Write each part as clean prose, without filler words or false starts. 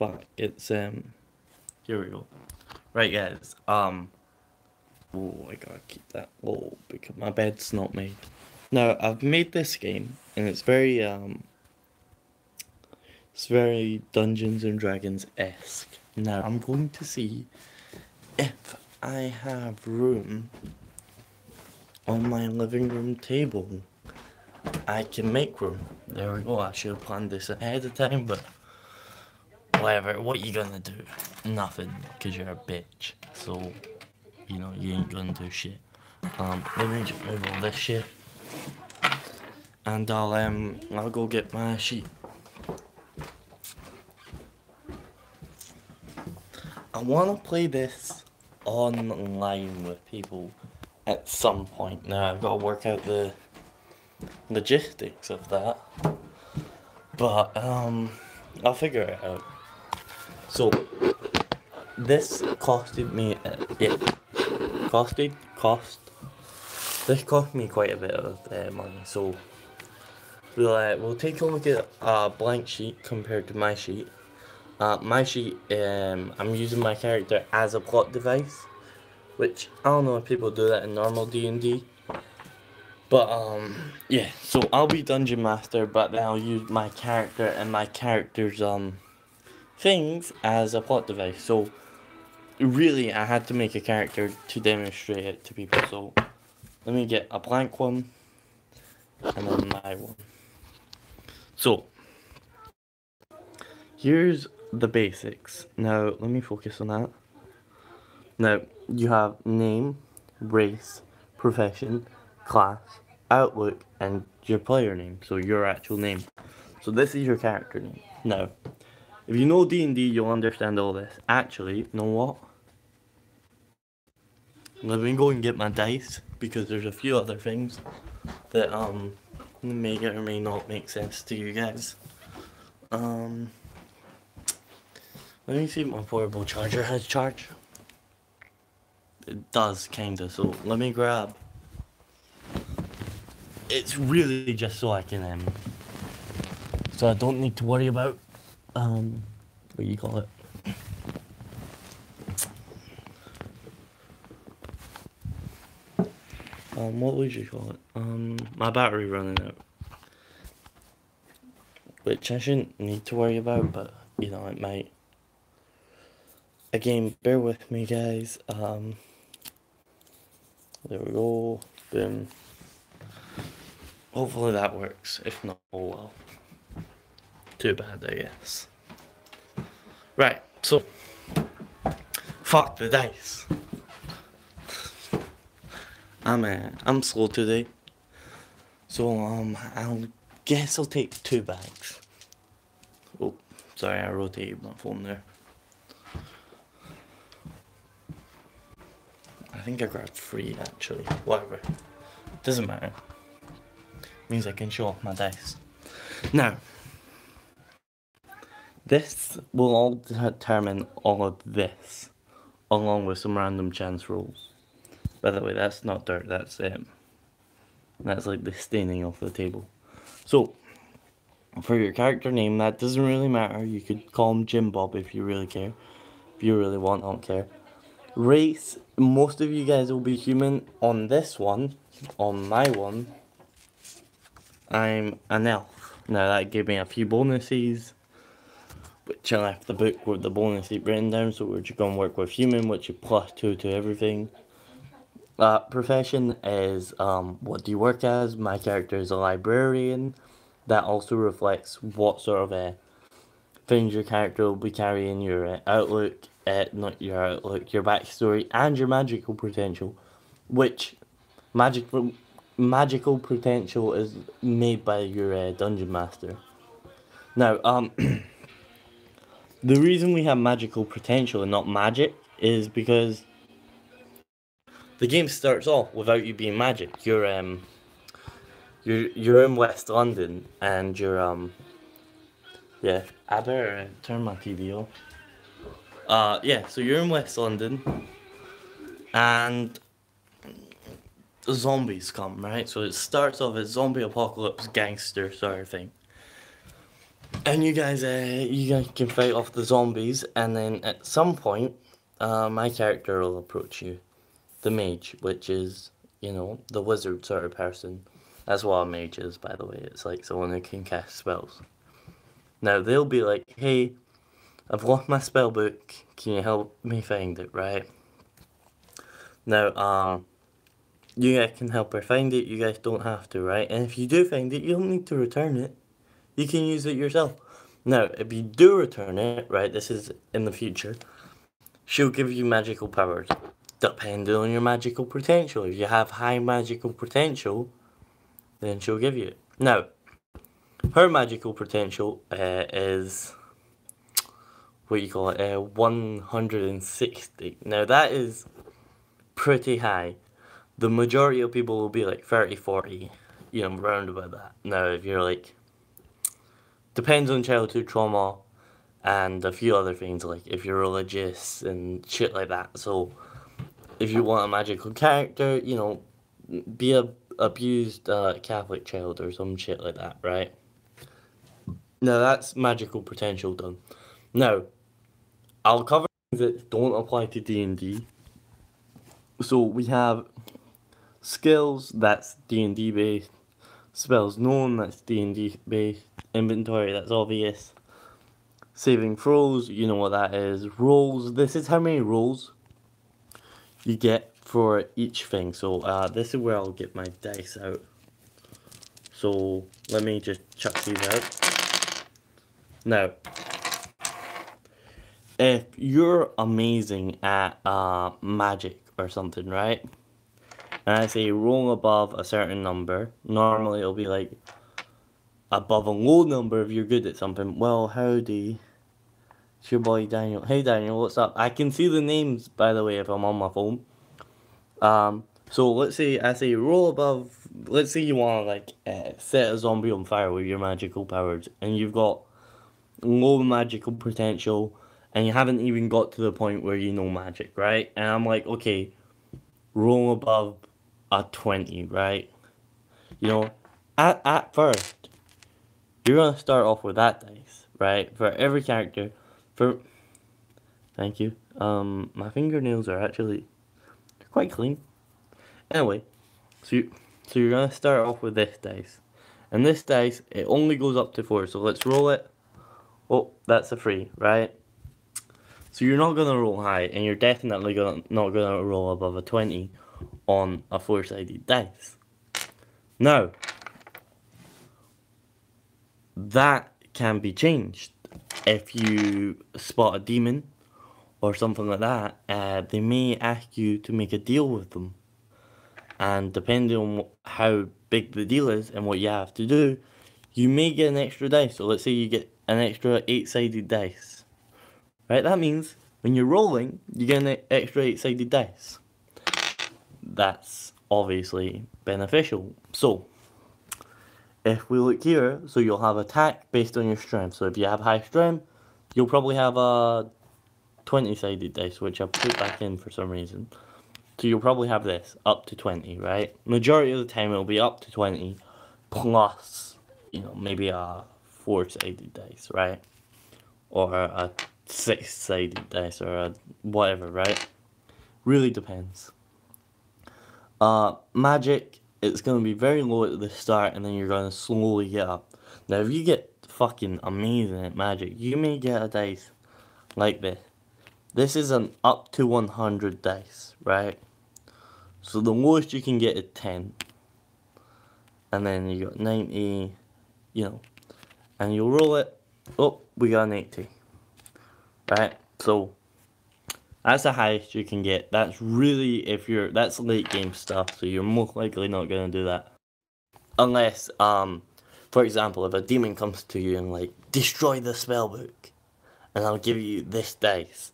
fuck, it's here we go. Right, guys. Oh, I gotta keep that low because my bed's not made. Now, I've made this game, and it's very Dungeons and Dragons-esque. Now, I'm going to see if I have room on my living room table. I can make room. There we go. I should have planned this ahead of time, but whatever. What you gonna do? Nothing, because you're a bitch. So, you know, you ain't gonna do shit. Let me just move all this shit. And I'll go get my sheet. I wanna play this online with people at some point. Now I've gotta work out the logistics of that. But I'll figure it out. So this costed me this cost me quite a bit of money. So we'll take a look at a blank sheet compared to my sheet. My sheet, I'm using my character as a plot device, which I don't know if people do that in normal D&D. But yeah, so I'll be Dungeon Master, but then I'll use my character and my character's things as a plot device. So really, I had to make a character to demonstrate it to people. So let me get a blank one and then my one. So here's the basics. Now let me focus on that. Now you have name, race, profession, class, outlook, and your player name. So your actual name. So this is your character name. Now, if you know D&D, you'll understand all this. Actually, you know what? Let me go and get my dice, because there's a few other things that may or may not make sense to you guys. Let me see if my portable charger has charge. It does, kinda, so let me grab. It's really just so I can, so I don't need to worry about, what do you call it? What would you call it? My battery running out. Which I shouldn't need to worry about, but, you know, it might. Again, bear with me, guys. There we go. Boom. Hopefully that works. If not, oh well. Too bad, I guess. Right, so. Fuck the dice. I'm slow today. So, I'll guess I'll take 2 bags. Oh, sorry, I rotated my phone there. I think I grabbed 3 actually. Whatever. Doesn't matter. Means I can show off my dice. Now, this will all determine all of this, along with some random chance rolls. By the way, that's not dirt, that's like the staining off the table. So, for your character name, that doesn't really matter. You could call him Jim Bob if you really care. If you really want, I don't care. Race, most of you guys will be human. On this one, on my one, I'm an elf. Now that gave me a few bonuses, which I left the book with the bonuses written down, so we're just going to work with human, which is +2 to everything. Profession is, what do you work as? My character is a librarian. That also reflects what sort of things your character will be carrying, your outlook, not your outlook, your backstory, and your magical potential, which magical potential is made by your dungeon master. Now, the reason we have magical potential and not magic is because the game starts off without you being magic. You're in West London, and you're yeah. I better turn my TV off. Yeah. So you're in West London, and zombies come, right? So it starts off as zombie apocalypse gangster sort of thing. And you guys can fight off the zombies, and then at some point, my character will approach you, the mage, which is, you know, the wizard sort of person. That's what a mage is, by the way. It's like someone who can cast spells. Now they'll be like, "Hey, I've lost my spell book. Can you help me find it?" Right? Now, you guys can help her find it. You guys don't have to, right? And if you do find it, you don't need to return it. You can use it yourself. Now, if you do return it, right, this is in the future, she'll give you magical powers, depending on your magical potential. If you have high magical potential, then she'll give you it. Now, her magical potential is, what you call it, 160. Now, that is pretty high. The majority of people will be like 30, 40, you know, round about that. Now, if you're like, depends on childhood trauma and a few other things, like if you're religious and shit like that. So, if you want a magical character, you know, be a abused Catholic child or some shit like that, right? Now, that's magical potential done. Now, I'll cover things that don't apply to D&D. So, we have skills, that's D&D based. Spells known, that's D&D based. Inventory, that's obvious. Saving throws, you know what that is. Rolls, this is how many rolls you get for each thing. So this is where I'll get my dice out. So let me just chuck these out. Now, if you're amazing at magic or something, right? And I say roll above a certain number, normally it'll be like above a low number if you're good at something. Well, howdy. It's your boy Daniel. Hey Daniel, what's up? I can see the names, by the way, if I'm on my phone. So let's say I say roll above. Let's say you want to like set a zombie on fire with your magical powers, and you've got low magical potential, and you haven't even got to the point where you know magic, right? And I'm like, okay, roll above a 20, right? You know, at first, you're gonna start off with that dice, right? For every character, for thank you. My fingernails are actually quite clean. Anyway, so you're gonna start off with this dice, and this dice it only goes up to 4. So let's roll it. Oh, that's a 3, right? So you're not gonna roll high, and you're definitely not gonna roll above a 20 on a 4-sided dice. Now, that can be changed if you spot a demon or something like that. They may ask you to make a deal with them. And depending on how big the deal is and what you have to do, you may get an extra dice. So let's say you get an extra 8-sided dice. Right? That means when you're rolling, you get an extra 8-sided dice. That's obviously beneficial. So, if we look here, so you'll have attack based on your strength. So if you have high strength, you'll probably have a 20-sided dice, which I put back in for some reason. So you'll probably have this, up to 20, right? Majority of the time it'll be up to 20, plus, you know, maybe a 4-sided dice, right? Or a 6-sided dice, or a whatever, right? Really depends. Magic, it's going to be very low at the start, and then you're going to slowly get up. Now, if you get fucking amazing at magic, you may get a dice like this. This is an up to 100 dice, right? So the lowest you can get is 10. And then you got 90, you know. And you'll roll it. Oh, we got an 80. Right? So, that's the highest you can get. That's really, that's late game stuff. So you're most likely not going to do that. Unless, for example, if a demon comes to you and like, destroy the spellbook. And I'll give you this dice.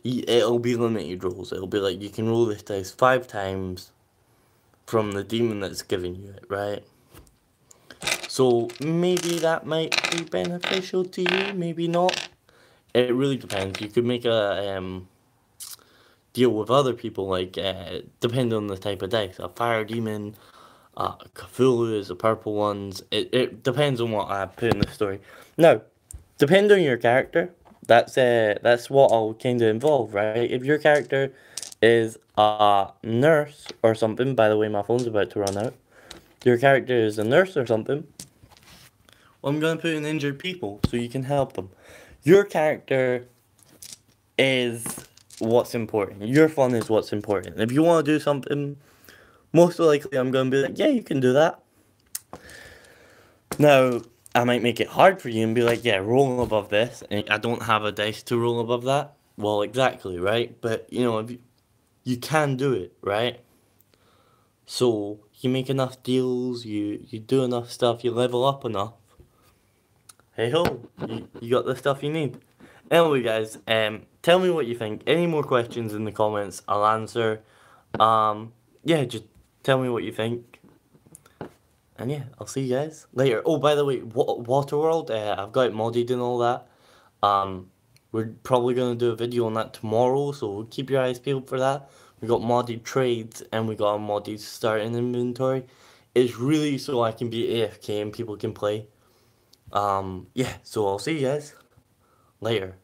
It'll be limited rolls. It'll be like, you can roll this dice 5 times from the demon that's giving you it, right? So maybe that might be beneficial to you, maybe not. It really depends. You could make a deal with other people, like depending on the type of dice. A fire demon, Cthulhu is the purple ones. It depends on what I put in the story. Now, depending on your character, that's what I'll kind of involve, right? If your character is a nurse or something, by the way, my phone's about to run out. Your character is a nurse or something, well, I'm gonna put in injured people so you can help them. Your character is what's important. Your fun is what's important. If you want to do something, most likely I'm gonna be like, yeah, you can do that. Now, I might make it hard for you and be like, yeah, roll above this, and I don't have a dice to roll above that. Well, exactly, right? But, you know, if you can do it, right? So, you make enough deals, you do enough stuff, you level up enough. Hey ho, you got the stuff you need. Anyway, guys, tell me what you think. Any more questions in the comments, I'll answer. Yeah, just tell me what you think. And yeah, I'll see you guys later. Oh, by the way, Waterworld, I've got it modded and all that. We're probably going to do a video on that tomorrow, so keep your eyes peeled for that. We got modded trades, and we got a modded starting inventory. It's really so I can be AFK and people can play. Yeah, so I'll see you guys later.